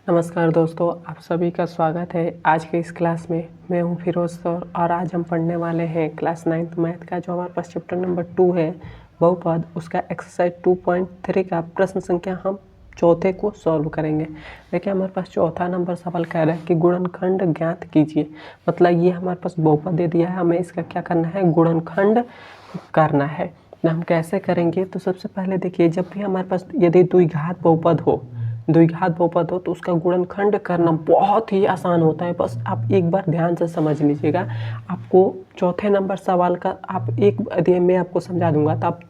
नमस्कार दोस्तों, आप सभी का स्वागत है। आज के इस क्लास में मैं हूं फिरोज सर और आज हम पढ़ने वाले हैं क्लास 9th मैथ का जो हमारे पास चैप्टर नंबर 2 है बहुपद, उसका एक्सरसाइज 2.3 का प्रश्न संख्या हम चौथे को सॉल्व करेंगे। देखिए हमारे पास चौथा नंबर सवाल कह रहा है कि गुणनखंड ज्ञात कीजिए। मतलब ये हमारे पास बहुपद दे दिया है, हमें इसका क्या करना है, गुणनखंड करना है। ना हम कैसे करेंगे, तो सबसे पहले देखिए जब भी हमारे पास यदि द्विघात बहुपद हो तो उसका गुणनखंड करना बहुत ही आसान होता है। बस आप एक बार ध्यान से समझ लीजिएगा। आपको चौथे नंबर सवाल का आप एक अध्यय में आपको समझा दूंगा तो आप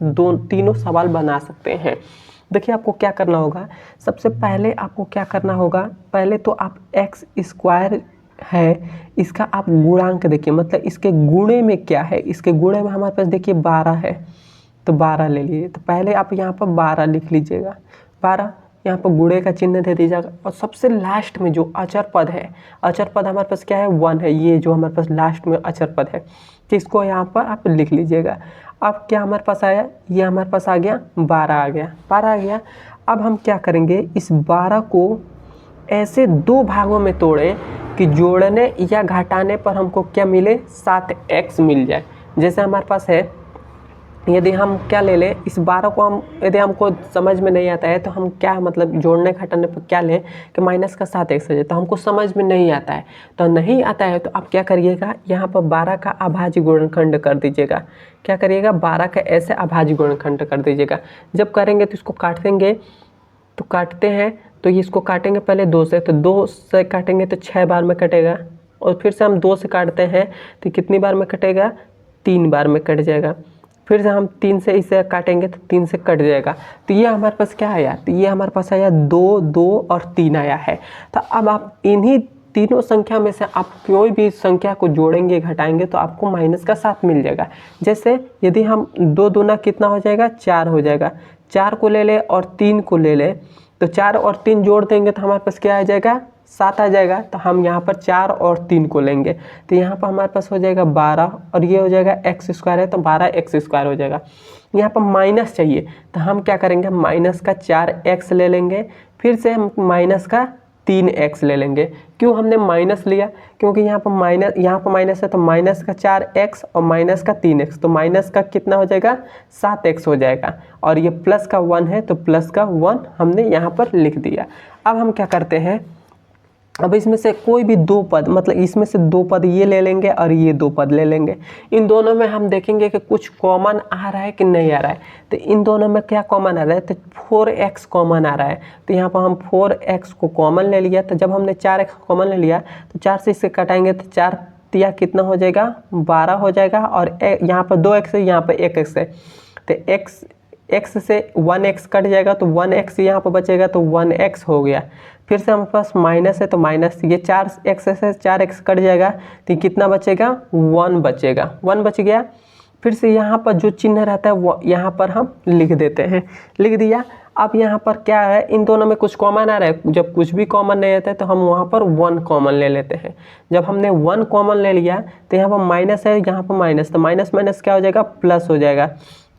तीनों सवाल बना सकते हैं। देखिए आपको क्या करना होगा, सबसे पहले आपको क्या करना होगा, पहले तो आप एक्स स्क्वायर है इसका आप गुणांक देखिए, मतलब इसके गुणे में क्या है। इसके गुणे में हमारे पास देखिए 12 है, तो 12 ले लीजिए। तो पहले आप यहाँ पर 12 लिख लीजिएगा, 12 यहाँ पर गुणे का चिन्ह दे दीजिएगा। और सबसे लास्ट में जो अचर पद है, अचर पद हमारे पास क्या है, 1 है। ये जो हमारे पास लास्ट में अचर पद है, तो इसको यहाँ पर आप लिख लीजिएगा। अब क्या हमारे पास आया, ये हमारे पास आ गया 12 आ गया, 12 आ गया। अब हम क्या करेंगे, इस 12 को ऐसे दो भागों में तोड़ें कि जोड़ने या घटाने पर हमको क्या मिले, 7x मिल जाए। जैसे हमारे पास है, यदि हम क्या ले लें, इस 12 को हम यदि हमको समझ में नहीं आता है तो हम क्या मतलब जोड़ने घटाने पर क्या लें कि माइनस का 7x हो जाए। तो हमको समझ में नहीं आता है, तो नहीं आता है तो आप क्या करिएगा, यहाँ पर 12 का अभाज्य गुणनखंड कर दीजिएगा। क्या करिएगा, 12 का ऐसे अभाज्य गुणनखंड कर दीजिएगा। जब करेंगे तो इसको काट देंगे, तो काटते हैं तो ये इसको काटेंगे पहले 2 से, तो 2 से काटेंगे तो 6 बार में कटेगा। और फिर से हम 2 से काटते हैं तो कितनी बार में कटेगा, 3 बार में कट जाएगा। फिर से हम 3 से इसे काटेंगे तो 3 से कट जाएगा। तो ये हमारे पास क्या आया, तो ये हमारे पास आया 2, 2 और 3 आया है। तो अब आप इन्हीं तीनों संख्या में से आप कोई भी संख्या को जोड़ेंगे घटाएंगे तो आपको माइनस का 7 मिल जाएगा। जैसे यदि हम 2 दूना कितना हो जाएगा, 4 हो जाएगा। 4 को ले ले और 3 को ले ले, तो 4 और 3 जोड़ देंगे तो हमारे पास क्या आ जाएगा, 7 आ जाएगा। तो हम यहाँ पर 4 और 3 को लेंगे तो यहाँ पर हमारे पास हो जाएगा 12 और ये हो जाएगा एक्स स्क्वायर है तो 12x स्क्वायर हो जाएगा। यहाँ पर माइनस चाहिए तो हम क्या करेंगे, माइनस का 4x ले लेंगे, फिर से हम माइनस का 3x ले लेंगे। क्यों हमने माइनस लिया, क्योंकि यहाँ पर माइनस है तो माइनस का 4x और माइनस का 3x, तो माइनस का कितना हो जाएगा, 7x हो जाएगा। और ये प्लस का 1 है तो प्लस का 1 हमने यहाँ पर लिख दिया। अब हम क्या करते हैं, अब इसमें से कोई भी दो पद, मतलब इसमें से 2 पद ये ले लेंगे और ये 2 पद ले लेंगे। इन दोनों में हम देखेंगे कि कुछ कॉमन आ रहा है कि नहीं आ रहा है। तो इन दोनों में क्या कॉमन आ रहा है, तो 4x कॉमन आ रहा है। तो यहाँ पर हम 4x को कॉमन ले लिया। तो जब हमने 4x को कॉमन ले लिया तो 4 से इससे कटाएंगे तो 4 तिया कितना हो जाएगा, 12 हो जाएगा। और यहाँ पर 2x है, यहाँ पर 1x है, तो x से 1x कट जाएगा तो 1x यहाँ पर बचेगा तो 1x हो गया। फिर से हमारे पास माइनस है तो माइनस, ये 4x से 4x कट जाएगा तो कितना बचेगा, 1 बचेगा, 1 बच गया। फिर से यहाँ पर जो चिन्ह रहता है वो यहाँ पर हम लिख देते हैं, लिख दिया। अब यहाँ पर क्या है, इन दोनों में कुछ कॉमन आ रहा है। जब कुछ भी कॉमन नहीं रहता है तो हम वहाँ पर 1 कॉमन ले लेते हैं। जब हमने 1 कॉमन ले लिया तो यहाँ पर माइनस है, यहाँ पर माइनस, तो माइनस माइनस क्या हो जाएगा, प्लस हो जाएगा।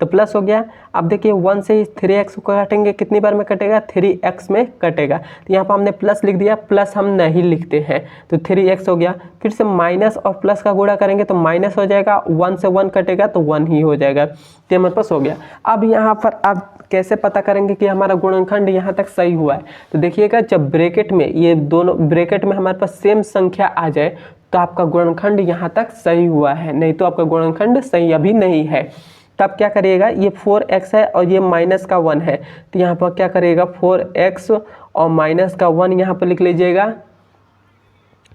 तो प्लस हो गया। अब देखिए 1 से 3x को काटेंगे, कितनी बार में कटेगा, 3x में कटेगा। तो यहाँ पर हमने प्लस लिख दिया, प्लस हम नहीं लिखते हैं तो 3x हो गया। फिर से माइनस और प्लस का गुणा करेंगे तो माइनस हो जाएगा, 1 से 1 कटेगा तो 1 ही हो जाएगा। तो हमारे पास हो गया। अब यहाँ पर आप कैसे पता करेंगे कि हमारा गुणनखंड यहाँ तक सही हुआ है, तो देखिएगा जब ब्रैकेट में ये दोनों ब्रैकेट में हमारे पास सेम संख्या आ जाए तो आपका गुणनखंड यहाँ तक सही हुआ है, नहीं तो आपका गुणनखंड सही अभी नहीं है। तब क्या करिएगा, ये 4x है और ये माइनस का 1 है, तो यहाँ पर क्या करिएगा, 4x और माइनस का 1 यहाँ पर लिख लीजिएगा।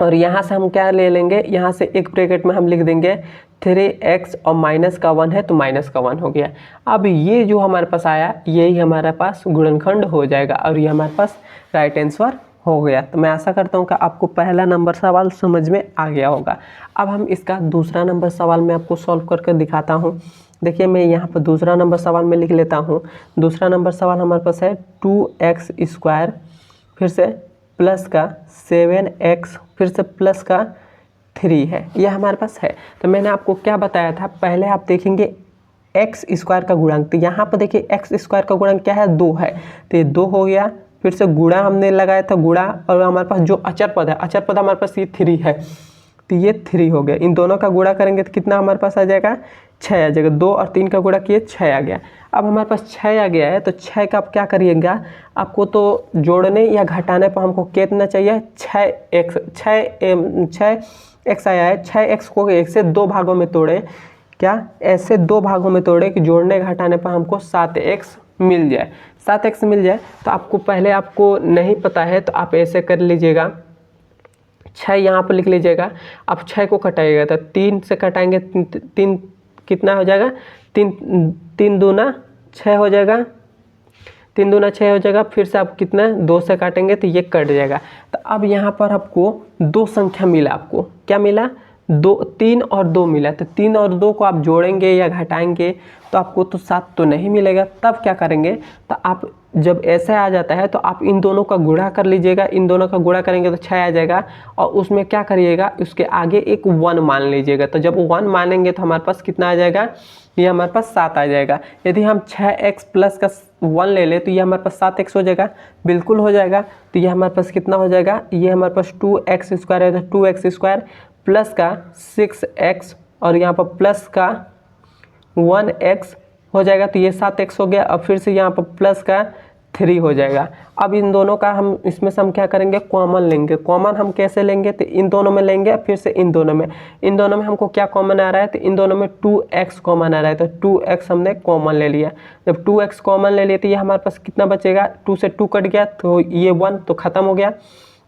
और यहाँ से हम क्या ले लेंगे, यहाँ से एक ब्रैकेट में हम लिख देंगे 3x और माइनस का 1 है तो माइनस का 1 हो गया। अब ये जो हमारे पास आया यही हमारे पास गुणनखंड हो जाएगा और ये हमारे पास राइट आंसर हो गया। तो मैं आशा करता हूँ कि आपको पहला नंबर सवाल समझ में आ गया होगा। अब हम इसका दूसरा नंबर सवाल मैं आपको सॉल्व करके दिखाता हूँ। देखिए मैं यहाँ पर दूसरा नंबर सवाल में लिख लेता हूँ। दूसरा नंबर सवाल हमारे पास है 2x स्क्वायर, फिर से प्लस का 7x, फिर से प्लस का 3 है, यह हमारे पास है। तो मैंने आपको क्या बताया था, पहले आप देखेंगे एक्स स्क्वायर का गुणांक। तो यहाँ पर देखिए एक्स स्क्वायर का गुणांक क्या है, 2 है, तो ये 2 हो गया। फिर से गुणा हमने लगाया था गुणा, और हमारे पास जो अचर पद है, अचर पद हमारे पास ये 3 है, तो ये 3 हो गया। इन दोनों का गुणा करेंगे तो कितना हमारे पास आ जाएगा, 6 आ जाएगा। 2 और 3 का गुणा किए 6 आ गया। अब हमारे पास 6 आ गया है, तो 6 का आप क्या करिएगा, आपको तो जोड़ने या घटाने पर हमको कितना चाहिए, 6x आया है। 6x को 1 से 2 भागों में तोड़े, क्या ऐसे 2 भागों में तोड़े कि जोड़ने घटाने पर हमको 7x मिल जाए। 7x मिल जाए तो आपको पहले आपको नहीं पता है तो आप ऐसे कर लीजिएगा, 6 यहाँ पर लिख लीजिएगा। आप 6 को कटाइएगा तो 3 से कटाएंगे, 3 कितना हो जाएगा, 3 दूना 6 हो जाएगा, 3 दूना 6 हो जाएगा। फिर से आप कितना 2 से काटेंगे तो ये कट जाएगा। तो अब यहाँ पर आपको 2 संख्या मिला, आपको क्या मिला, 3 और 2 मिला। तो 3 और 2 को आप जोड़ेंगे या घटाएंगे तो आपको तो 7 तो नहीं मिलेगा। तब क्या करेंगे, तो आप जब ऐसे आ जाता है तो आप इन दोनों का गुणा कर लीजिएगा। इन दोनों का गुणा करेंगे तो 6 आ जाएगा, और उसमें क्या करिएगा, उसके आगे एक 1 मान लीजिएगा। तो जब 1 मानेंगे तो हमारे पास कितना आ जाएगा, ये हमारे पास 7 आ जाएगा। यदि हम 6x प्लस का 1 ले ले तो ये हमारे पास 7x हो जाएगा, बिल्कुल हो जाएगा। तो ये हमारे पास कितना हो जाएगा, ये हमारे पास 2x स्क्वायर है, तो 2x स्क्वायर प्लस का 6x और यहाँ पर प्लस का 1x हो जाएगा, तो ये 7x हो गया। अब फिर से यहाँ पर प्लस का 3 हो जाएगा। अब इन दोनों का हम इसमें से हम क्या करेंगे, कॉमन लेंगे। कॉमन हम कैसे लेंगे, तो इन दोनों में लेंगे, फिर से इन दोनों में हमको क्या कॉमन आ रहा है, तो इन दोनों में 2x कॉमन आ रहा है, तो 2x हमने कॉमन ले लिया। जब 2x कॉमन ले लिए तो ये हमारे पास कितना बचेगा, 2 से 2 कट गया तो ये 1 तो ख़त्म हो गया।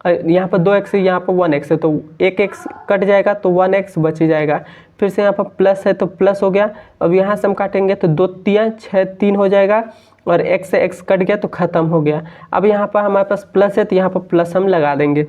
यहाँ पर 2x है, यहाँ पर 1x है, तो 1x कट जाएगा तो 1x बच ही जाएगा। फिर से यहाँ पर प्लस है तो प्लस हो गया। अब यहाँ से हम काटेंगे तो 2 3 6 3 हो जाएगा, और x से x कट गया तो ख़त्म हो गया। अब यहाँ पर हमारे पास प्लस है तो यहाँ पर प्लस हम लगा देंगे।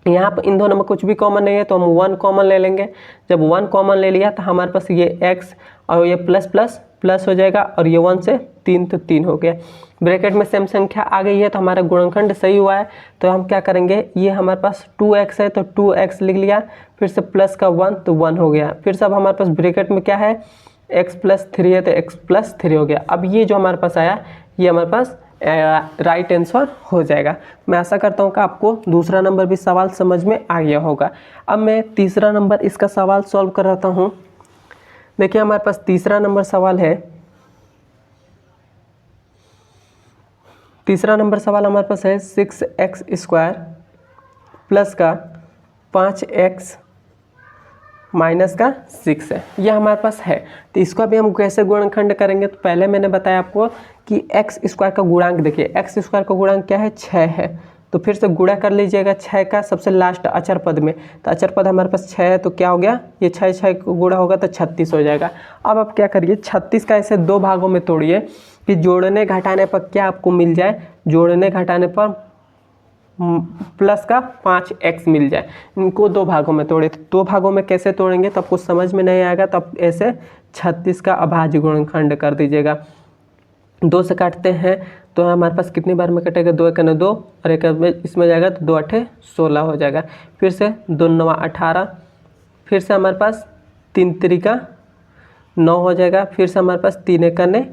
यहाँ पर इन दोनों में कुछ भी कॉमन नहीं है तो हम 1 कॉमन ले लेंगे। जब 1 कॉमन ले लिया तो हमारे पास ये x और ये प्लस प्लस प्लस हो जाएगा, और ये 1 से 3 तो 3 हो गया। ब्रैकेट में सेम संख्या आ गई है तो हमारा गुणनखंड सही हुआ है। तो हम क्या करेंगे, ये हमारे पास 2x है तो 2x लिख लिया, फिर से प्लस का 1 तो 1 हो गया। फिर से अब हमारे पास ब्रैकेट में क्या है, x प्लस 3 है तो x प्लस 3 हो गया। अब ये जो हमारे पास आया ये हमारे पास राइट आंसर हो जाएगा। मैं आशा करता हूँ कि आपको दूसरा नंबर भी सवाल समझ में आ गया होगा। अब मैं तीसरा नंबर इसका सवाल सॉल्व कर रहा हूँ। देखिए हमारे पास तीसरा नंबर सवाल है, तीसरा नंबर सवाल हमारे पास है 6x स्क्वायर प्लस का 5x माइनस का 6 है, यह हमारे पास है। तो इसको भी हम कैसे गुणनखंड करेंगे, तो पहले मैंने बताया आपको कि x स्क्वायर का गुणांक, देखिए x स्क्वायर का गुणांक क्या है, 6 है। तो फिर से गुणा कर लीजिएगा 6 का सबसे लास्ट अचर पद में, तो अचर पद हमारे पास 6 है, तो क्या हो गया, ये 6 गुणा होगा तो 36 हो जाएगा। अब आप क्या करिए, 36 का ऐसे 2 भागों में तोड़िए कि जोड़ने घटाने पर क्या आपको मिल जाए, जोड़ने घटाने पर प्लस का 5x मिल जाए। इनको 2 भागों में तोड़े, तो 2 भागों में कैसे तोड़ेंगे तो आपको समझ में नहीं आएगा, तो आप ऐसे 36 का अभाज्य गुणनखंड कर दीजिएगा। 2 से काटते हैं तो हमारे पास कितनी बार में कटेगा, 2 1 2 और 1 इसमें जाएगा तो 2 8 16 हो जाएगा। फिर से 2 9 18, फिर से हमारे पास 3 3 9 हो जाएगा। फिर से हमारे पास 3 1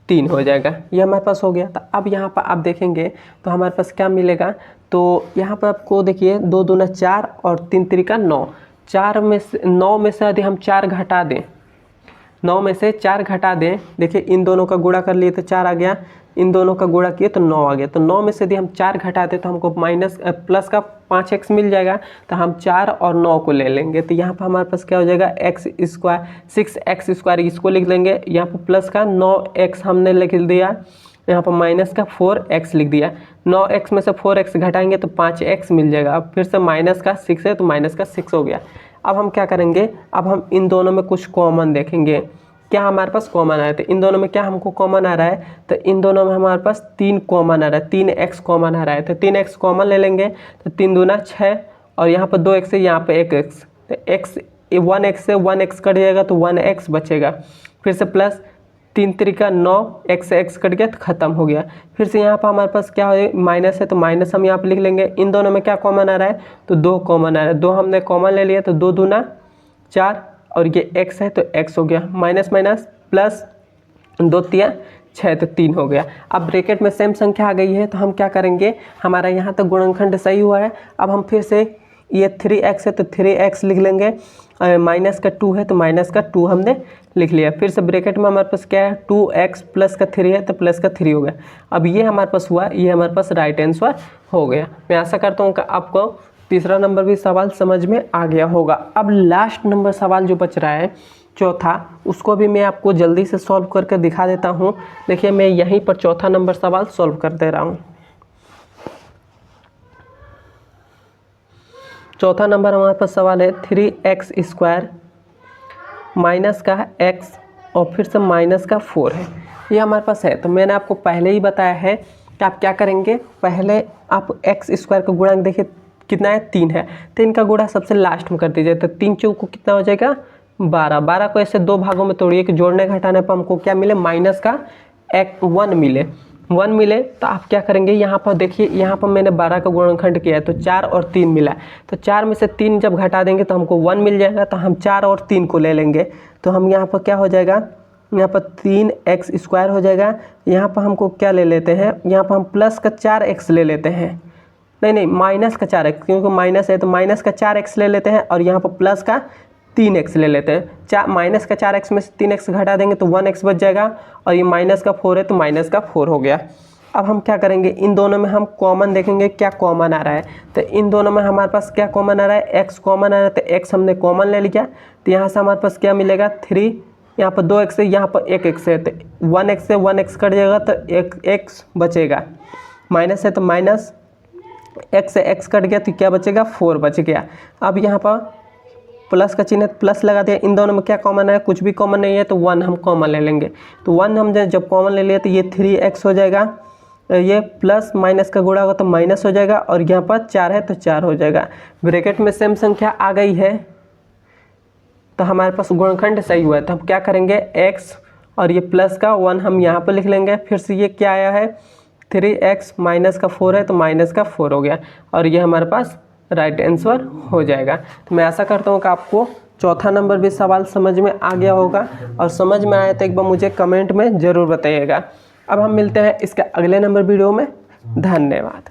3 हो जाएगा, ये हमारे पास हो गया। तो अब यहाँ पर आप देखेंगे तो हमारे पास क्या मिलेगा, तो यहाँ पर आपको देखिए 2 2 4 और 3 3 9, 4 में से 9 में से यदि हम 4 घटा दें, 9 में से 4 घटा दें, देखिए इन दोनों का गुणा कर लिए तो 4 आ गया, इन दोनों का गुणा किए तो 9 आ गया। तो 9 में से यदि हम 4 घटाते तो हमको प्लस का 5x मिल जाएगा, तो हम 4 और 9 को ले लेंगे। तो यहाँ पर हमारे पास क्या हो जाएगा, x स्क्वायर 6x स्क्वायर इसको लिख लेंगे, यहाँ पर प्लस का 9x हमने लिख दिया, यहाँ पर माइनस का 4x लिख दिया। 9x में से 4x घटाएंगे तो 5x मिल जाएगा। अब फिर से माइनस का 6 है तो माइनस का 6 हो गया। अब हम क्या करेंगे, अब हम इन दोनों में कुछ कॉमन देखेंगे, क्या हमारे पास कॉमन आ रहा है। तो इन दोनों में क्या हमको कॉमन आ रहा है, तो इन दोनों में हमारे पास 3 कॉमन आ रहा है, 3x कॉमन आ रहा है। तो 3x कॉमन ले लेंगे, तो 3 दूना 6 और यहाँ पर 2x है, यहाँ पर 1x, तो x 1x से 1x कट जाएगा तो 1x बचेगा। फिर से प्लस 3 3 9, x से x कट गया तो ख़त्म हो गया। फिर से यहाँ पर हमारे पास क्या है, माइनस है, तो माइनस हम यहाँ पर लिख लेंगे। इन दोनों में क्या कॉमन आ रहा है, तो 2 कॉमन आ रहा है, 2 हमने कॉमन ले लिया, तो 2 दूना 4 और ये x है तो x हो गया, माइनस माइनस प्लस 2 3 6 तो 3 हो गया। अब ब्रैकेट में सेम संख्या आ गई है तो हम क्या करेंगे, हमारा यहाँ तक गुणनखंड सही हुआ है। अब हम फिर से ये 3x है तो 3x लिख लेंगे, माइनस का 2 है तो माइनस का 2 हमने लिख लिया। फिर से ब्रैकेट में हमारे पास क्या है, 2x प्लस का 3 है तो प्लस का 3 हो गया। अब ये हमारे पास हुआ, ये हमारे पास राइट आंसर हो गया। मैं आशा करता हूँ कि आपको तीसरा नंबर भी सवाल समझ में आ गया होगा। अब लास्ट नंबर सवाल जो बच रहा है चौथा, उसको भी मैं आपको जल्दी से सॉल्व करके दिखा देता हूँ। देखिए मैं यहीं पर चौथा नंबर सवाल सॉल्व कर दे रहा हूँ। चौथा नंबर हमारे पास सवाल है 3x² माइनस का x और फिर से माइनस का 4 है, ये हमारे पास है। तो मैंने आपको पहले ही बताया है कि आप क्या करेंगे, पहले आप x² का गुणांक देखिए कितना है, 3 है, 3 का गुणा सबसे लास्ट में कर दीजिए। तो 3 चौक को कितना हो जाएगा, 12। 12 को ऐसे 2 भागों में तोड़िए कि जोड़ने घटाने पर हमको क्या मिले, माइनस का 1 मिले। तो आप क्या करेंगे, यहाँ पर देखिए, यहाँ पर मैंने 12 का गुणनखंड किया है तो 4 और 3 मिला। तो 4 में से 3 जब घटा देंगे तो हमको 1 मिल जाएगा। तो हम 4 और 3 को ले लेंगे। तो हम यहाँ पर क्या हो जाएगा, यहाँ पर 3x² हो जाएगा। यहाँ पर हमको क्या ले लेते हैं, यहाँ पर हम प्लस का 4x ले लेते हैं, नहीं माइनस का 4x, क्योंकि माइनस है तो माइनस का 4x ले लेते हैं। और यहाँ पर प्लस का 3x ले लेते हैं। माइनस का 4x में से 3x घटा देंगे तो 1x बच जाएगा। और ये माइनस का 4 है तो माइनस का 4 हो गया। अब हम क्या करेंगे, इन दोनों में हम कॉमन देखेंगे क्या कॉमन आ रहा है। तो इन दोनों में हमारे पास क्या कॉमन आ रहा है, x कॉमन आ रहा है। तो x हमने कॉमन ले लिया। तो यहाँ से हमारे पास क्या मिलेगा, 3, यहाँ पर 2x है, यहाँ पर 1x है। तो 1x से 1x कट जाएगा तो 1x बचेगा। माइनस है तो माइनस, x से x कट गया तो क्या बचेगा, 4 बच गया। अब यहाँ पर प्लस का चिन्ह प्लस लगा दिया। इन दोनों में क्या कॉमन है, कुछ भी कॉमन नहीं है तो 1 हम कॉमन ले लेंगे। तो 1 हम जब कॉमन ले लिए तो ये 3x हो जाएगा, ये प्लस माइनस का गुणा होगा तो माइनस हो जाएगा। और यहाँ पर 4 है तो 4 हो जाएगा। ब्रैकेट में सेम संख्या आ गई है तो हमारे पास गुणनखंड सही हुआ है। तो हम क्या करेंगे, x और ये प्लस का 1 हम यहाँ पर लिख लेंगे। फिर से ये क्या आया है, 3x माइनस का 4 है तो माइनस का 4 हो गया। और ये हमारे पास राइट आंसर हो जाएगा। तो मैं आशा करता हूँ कि आपको चौथा नंबर भी सवाल समझ में आ गया होगा। और समझ में आया तो एक बार मुझे कमेंट में ज़रूर बताइएगा। अब हम मिलते हैं इसके अगले नंबर वीडियो में। धन्यवाद।